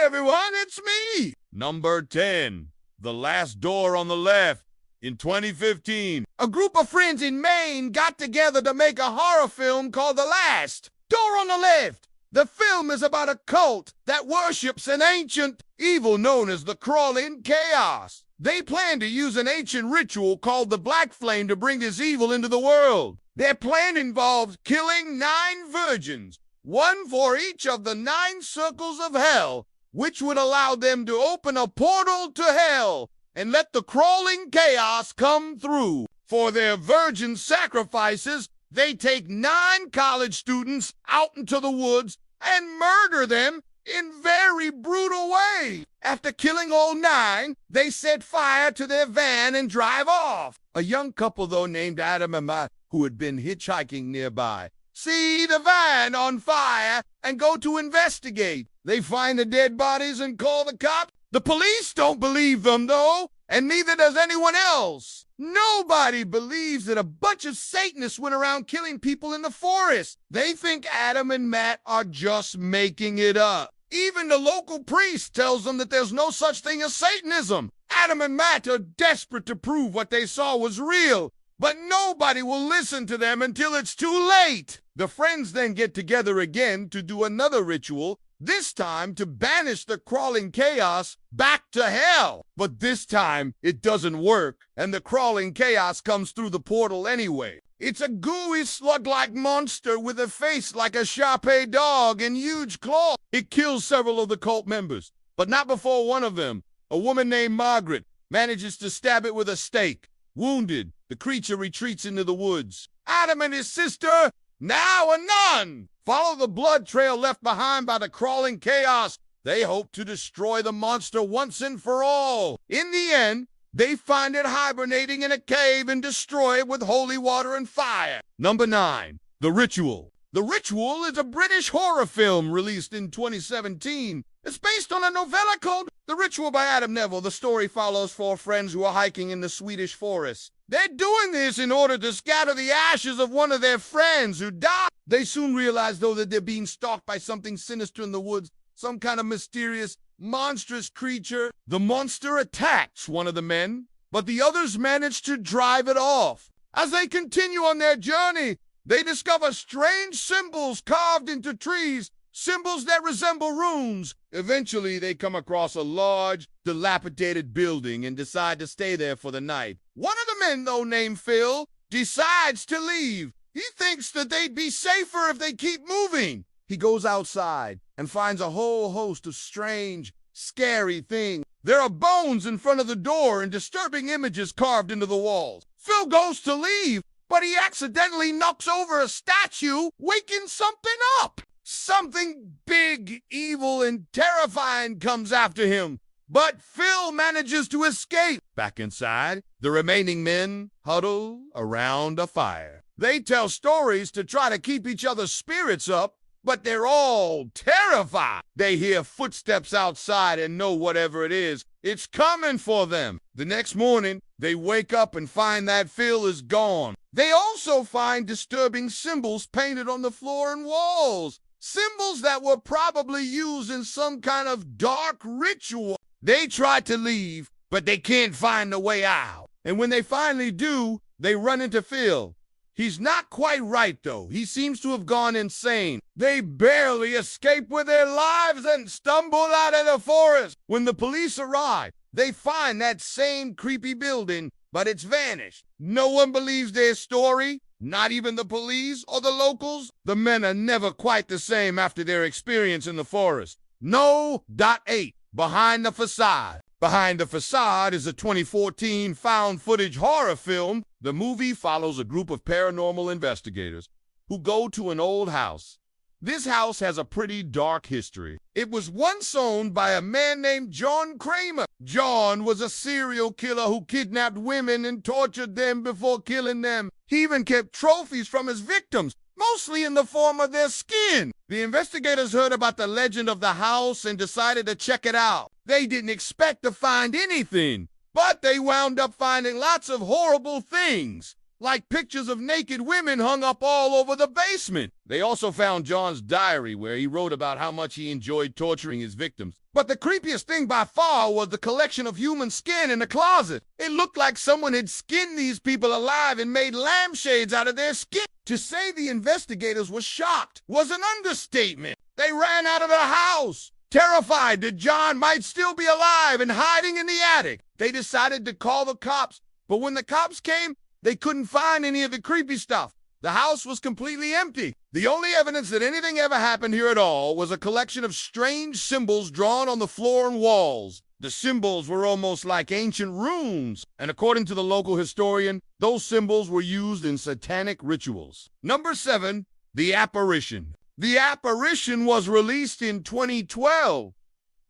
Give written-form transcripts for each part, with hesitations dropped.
everyone, it's me! Number 10, The Last Door on the Left. In 2015, a group of friends in Maine got together to make a horror film called The Last Door on the Left. The film is about a cult that worships an ancient evil known as the Crawling Chaos. They plan to use an ancient ritual called the Black Flame to bring this evil into the world. Their plan involves killing 9 virgins, one for each of the 9 circles of hell, which would allow them to open a portal to hell and let the crawling chaos come through. For their virgin sacrifices, they take 9 college students out into the woods and murder them in very brutal way. After killing all 9, they set fire to their van and drive off. A young couple, though, named Adam and Matt, who had been hitchhiking nearby, see the van on fire and go to investigate. They find the dead bodies and call the cops. The police don't believe them, though, and neither does anyone else. Nobody believes that a bunch of Satanists went around killing people in the forest. They think Adam and Matt are just making it up. Even the local priest tells them that there's no such thing as Satanism. Adam and Matt are desperate to prove what they saw was real, but nobody will listen to them until it's too late. The friends then get together again to do another ritual, this time to banish the crawling chaos back to hell. But this time, it doesn't work, and the crawling chaos comes through the portal anyway. It's a gooey slug-like monster with a face like a Shar-Pei dog and huge claws. It kills several of the cult members, but not before one of them, a woman named Margaret, manages to stab it with a stake. Wounded, the creature retreats into the woods. Adam and his sister, now a nun, follow the blood trail left behind by the crawling chaos. They hope to destroy the monster once and for all. In the end, they find it hibernating in a cave and destroy it with holy water and fire. Number 9, The Ritual. The Ritual is a British horror film released in 2017. It's based on a novella called The Ritual by Adam Neville. The story follows 4 friends who are hiking in the Swedish forest. They're doing this in order to scatter the ashes of one of their friends who died. They soon realize, though, that they're being stalked by something sinister in the woods, some kind of mysterious, monstrous creature. The monster attacks one of the men, but the others manage to drive it off. As they continue on their journey, they discover strange symbols carved into trees, symbols that resemble runes. Eventually, they come across a large, dilapidated building and decide to stay there for the night. One of the men, though, named Phil, decides to leave. He thinks that they'd be safer if they keep moving. He goes outside and finds a whole host of strange, scary things. There are bones in front of the door and disturbing images carved into the walls. Phil goes to leave, but he accidentally knocks over a statue, waking something up. Something big, evil, and terrifying comes after him, but Phil manages to escape. Back inside, the remaining men huddle around a fire. They tell stories to try to keep each other's spirits up, but they're all terrified. They hear footsteps outside and know whatever it is, it's coming for them. The next morning, they wake up and find that Phil is gone. They also find disturbing symbols painted on the floor and walls. Symbols that were probably used in some kind of dark ritual. They try to leave, but they can't find the way out. And when they finally do, they run into Phil. He's not quite right, though. He seems to have gone insane. They barely escape with their lives and stumble out of the forest. When the police arrive, they find that same creepy building, but it's vanished. No one believes their story, not even the police or the locals. The men are never quite the same after their experience in the forest. No. 8. Behind the Facade. Behind the Facade is a 2014 found footage horror film. The movie follows a group of paranormal investigators who go to an old house. This house has a pretty dark history. It was once owned by a man named John Kramer. John was a serial killer who kidnapped women and tortured them before killing them. He even kept trophies from his victims, mostly in the form of their skin. The investigators heard about the legend of the house and decided to check it out. They didn't expect to find anything, but they wound up finding lots of horrible things, like pictures of naked women hung up all over the basement. They also found John's diary where he wrote about how much he enjoyed torturing his victims. But the creepiest thing by far was the collection of human skin in the closet. It looked like someone had skinned these people alive and made lampshades out of their skin. To say the investigators were shocked was an understatement. They ran out of the house, terrified that John might still be alive and hiding in the attic. They decided to call the cops, but when the cops came, they couldn't find any of the creepy stuff. The house was completely empty. The only evidence that anything ever happened here at all was a collection of strange symbols drawn on the floor and walls. The symbols were almost like ancient runes, and according to the local historian, those symbols were used in satanic rituals. Number 7, The Apparition. The Apparition was released in 2012.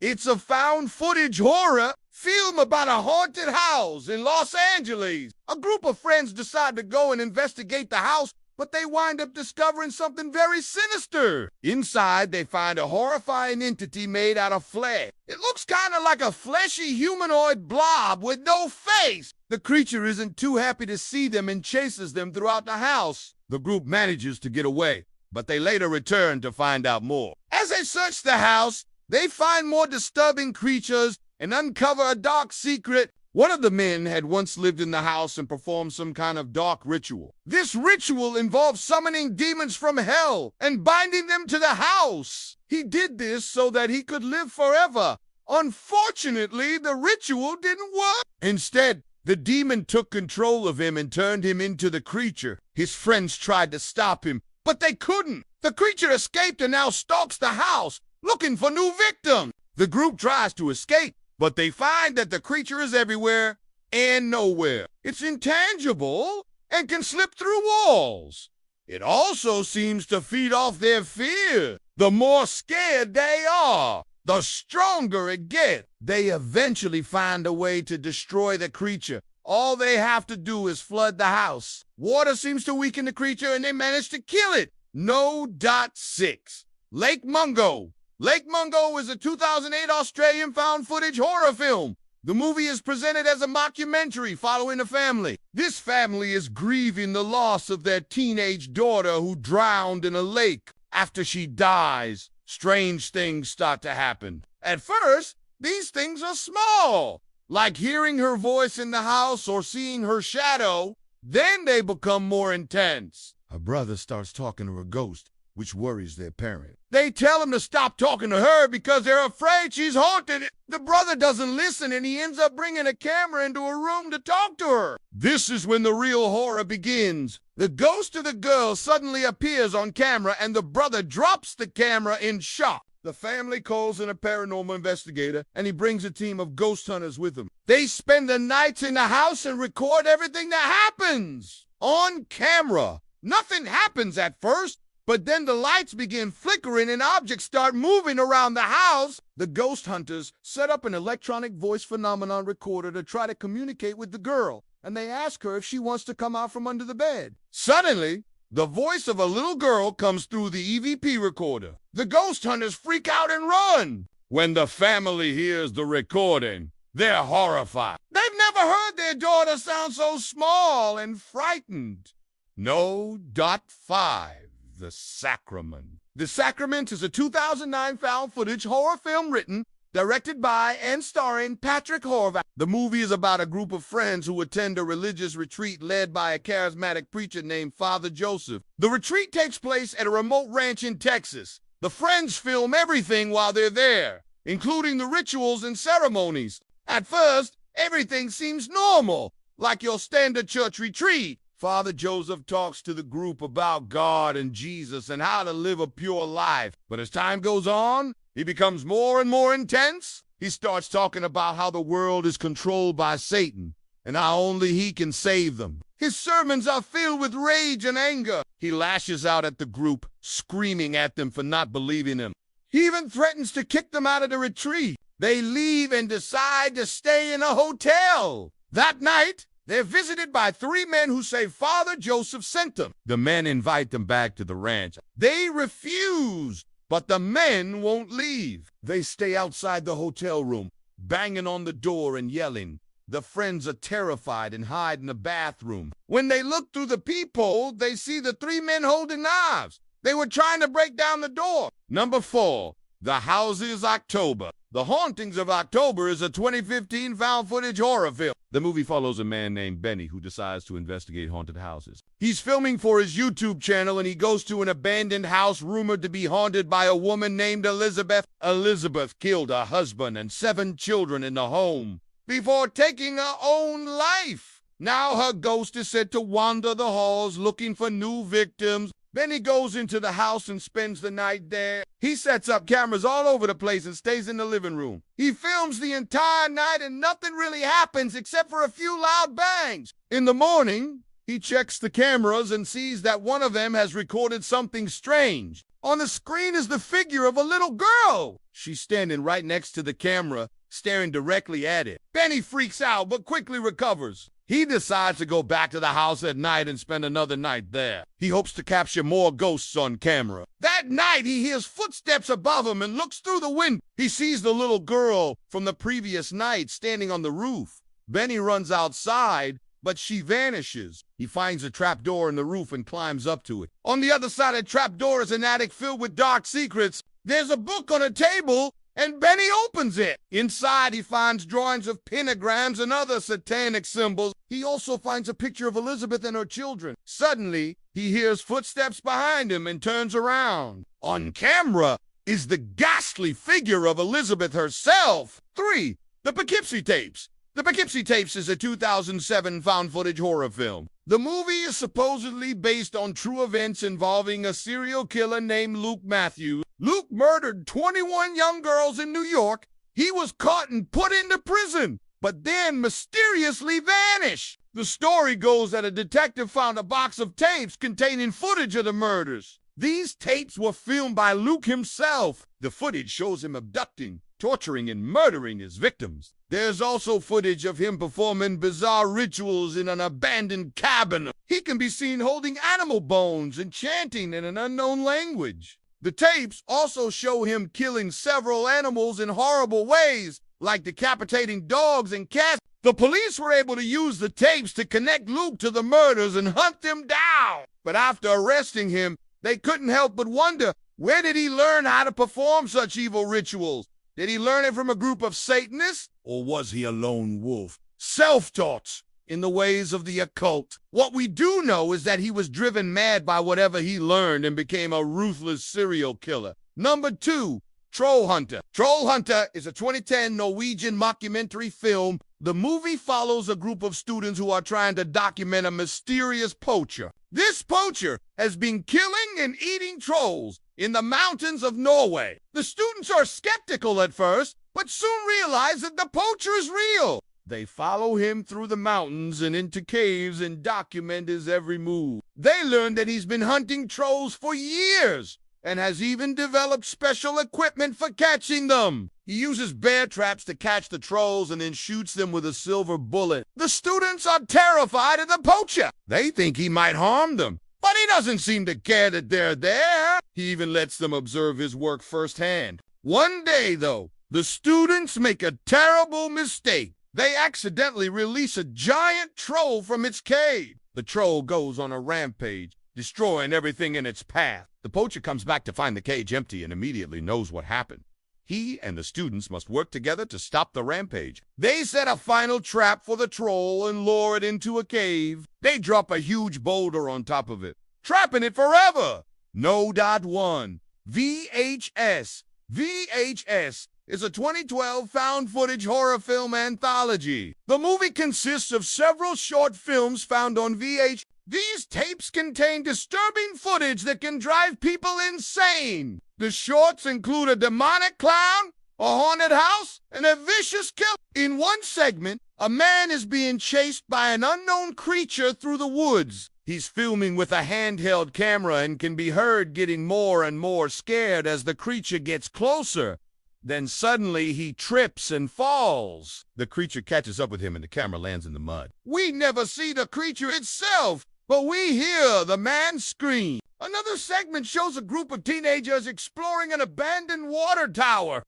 It's a found footage horror film about a haunted house in Los Angeles. A group of friends decide to go and investigate the house, but they wind up discovering something very sinister. Inside, they find a horrifying entity made out of flesh. It looks kind of like a fleshy humanoid blob with no face. The creature isn't too happy to see them and chases them throughout the house. The group manages to get away, but they later return to find out more. As they search the house, they find more disturbing creatures and uncover a dark secret. One of the men had once lived in the house and performed some kind of dark ritual. This ritual involved summoning demons from hell and binding them to the house. He did this so that he could live forever. Unfortunately, the ritual didn't work. Instead, the demon took control of him and turned him into the creature. His friends tried to stop him, but they couldn't. The creature escaped and now stalks the house, looking for new victims. The group tries to escape, but they find that the creature is everywhere and nowhere. It's intangible and can slip through walls. It also seems to feed off their fear. The more scared they are, the stronger it gets. They eventually find a way to destroy the creature. All they have to do is flood the house. Water seems to weaken the creature and they manage to kill it. No. 6. Lake Mongo. Lake Mongo is a 2008 Australian found footage horror film. The movie is presented as a mockumentary following a family. This family is grieving the loss of their teenage daughter who drowned in a lake. After she dies, strange things start to happen. At first, these things are small, like hearing her voice in the house or seeing her shadow. Then they become more intense. Her brother starts talking to a ghost, which worries their parent. They tell him to stop talking to her because they're afraid she's haunted. The brother doesn't listen and he ends up bringing a camera into a room to talk to her. This is when the real horror begins. The ghost of the girl suddenly appears on camera and the brother drops the camera in shock. The family calls in a paranormal investigator and he brings a team of ghost hunters with him. They spend the nights in the house and record everything that happens on camera. Nothing happens at first, but then the lights begin flickering and objects start moving around the house. The ghost hunters set up an electronic voice phenomenon recorder to try to communicate with the girl, and they ask her if she wants to come out from under the bed. Suddenly, the voice of a little girl comes through the EVP recorder. The ghost hunters freak out and run. When the family hears the recording, they're horrified. They've never heard their daughter sound so small and frightened. No. 5. The Sacrament. The Sacrament is a 2009 found footage horror film written, directed by, and starring Patrick Horvath. The movie is about a group of friends who attend a religious retreat led by a charismatic preacher named Father Joseph. The retreat takes place at a remote ranch in Texas. The friends film everything while they're there, including the rituals and ceremonies. At first, everything seems normal, like your standard church retreat. Father Joseph talks to the group about God and Jesus and how to live a pure life. But as time goes on, he becomes more and more intense. He starts talking about how the world is controlled by Satan and how only he can save them. His sermons are filled with rage and anger. He lashes out at the group, screaming at them for not believing him. He even threatens to kick them out of the retreat. They leave and decide to stay in a hotel. That night, they're visited by 3 men who say Father Joseph sent them. The men invite them back to the ranch. They refuse, but the men won't leave. They stay outside the hotel room, banging on the door and yelling, The friends are terrified and hide in the bathroom. When they look through the peephole, they see the three men holding knives. They were trying to break down the door. Number 4, The Houses October. The Hauntings of October is a 2015 found footage horror film. The movie follows a man named Benny who decides to investigate haunted houses. He's filming for his YouTube channel and he goes to an abandoned house rumored to be haunted by a woman named Elizabeth. Elizabeth killed her husband and 7 children in the home before taking her own life. Now her ghost is said to wander the halls looking for new victims. Benny goes into the house and spends the night there. He sets up cameras all over the place and stays in the living room. He films the entire night and nothing really happens except for a few loud bangs. In the morning, he checks the cameras and sees that one of them has recorded something strange. On the screen is the figure of a little girl. She's standing right next to the camera, staring directly at it. Benny freaks out but quickly recovers. He decides to go back to the house at night and spend another night there. He hopes to capture more ghosts on camera. That night, he hears footsteps above him and looks through the window. He sees the little girl from the previous night standing on the roof. Benny runs outside, but she vanishes. He finds a trapdoor in the roof and climbs up to it. On the other side of the trapdoor is an attic filled with dark secrets. There's a book on a table, and Benny opens it. Inside, he finds drawings of pentagrams and other satanic symbols. He also finds a picture of Elizabeth and her children. Suddenly, he hears footsteps behind him and turns around. On camera is the ghastly figure of Elizabeth herself. 3. The Poughkeepsie Tapes. The Poughkeepsie Tapes is a 2007 found footage horror film. The movie is supposedly based on true events involving a serial killer named Luke Matthews. Luke murdered 21 young girls in New York. He was caught and put into prison, but then mysteriously vanished. The story goes that a detective found a box of tapes containing footage of the murders. These tapes were filmed by Luke himself. The footage shows him abducting, torturing, and murdering his victims. There's also footage of him performing bizarre rituals in an abandoned cabin. He can be seen holding animal bones and chanting in an unknown language. The tapes also show him killing several animals in horrible ways, like decapitating dogs and cats. The police were able to use the tapes to connect Luke to the murders and hunt them down. But after arresting him, they couldn't help but wonder, where did he learn how to perform such evil rituals? Did he learn it from a group of Satanists? Or was he a lone wolf, self-taught in the ways of the occult? What we do know is that he was driven mad by whatever he learned and became a ruthless serial killer. Number 2, Troll Hunter. Troll Hunter is a 2010 Norwegian mockumentary film. The movie follows a group of students who are trying to document a mysterious poacher. This poacher has been killing and eating trolls in the mountains of Norway. The students are skeptical at first, but soon realize that the poacher is real. They follow him through the mountains and into caves and document his every move. They learn that he's been hunting trolls for years and has even developed special equipment for catching them. He uses bear traps to catch the trolls and then shoots them with a silver bullet. The students are terrified of the poacher. They think he might harm them, but he doesn't seem to care that they're there. He even lets them observe his work firsthand. One day, though, the students make a terrible mistake. They accidentally release a giant troll from its cave. The troll goes on a rampage, destroying everything in its path. The poacher comes back to find the cage empty and immediately knows what happened. He and the students must work together to stop the rampage. They set a final trap for the troll and lure it into a cave. They drop a huge boulder on top of it, trapping it forever. No. 1. VHS. VHS is a 2012 found footage horror film anthology. The movie consists of several short films found on VHS. These tapes contain disturbing footage that can drive people insane. The shorts include a demonic clown, a haunted house, and a vicious killer. In one segment, a man is being chased by an unknown creature through the woods. He's filming with a handheld camera and can be heard getting more and more scared as the creature gets closer. Then suddenly he trips and falls. The creature catches up with him and the camera lands in the mud. We never see the creature itself, but we hear the man scream. Another segment shows a group of teenagers exploring an abandoned water tower.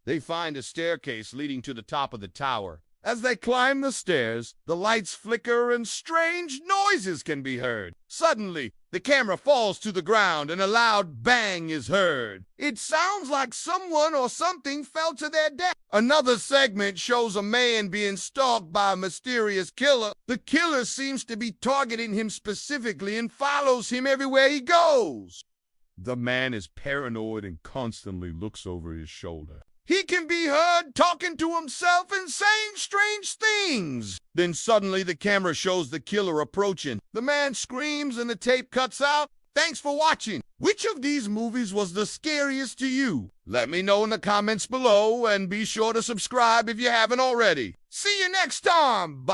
They find a staircase leading to the top of the tower. As they climb the stairs, the lights flicker and strange noises can be heard. Suddenly, the camera falls to the ground and a loud bang is heard. It sounds like someone or something fell to their death. Another segment shows a man being stalked by a mysterious killer. The killer seems to be targeting him specifically and follows him everywhere he goes. The man is paranoid and constantly looks over his shoulder. He can be heard talking to himself and saying strange things. Then suddenly the camera shows the killer approaching. The man screams and the tape cuts out. Thanks for watching. Which of these movies was the scariest to you? Let me know in the comments below and be sure to subscribe if you haven't already. See you next time. Bye.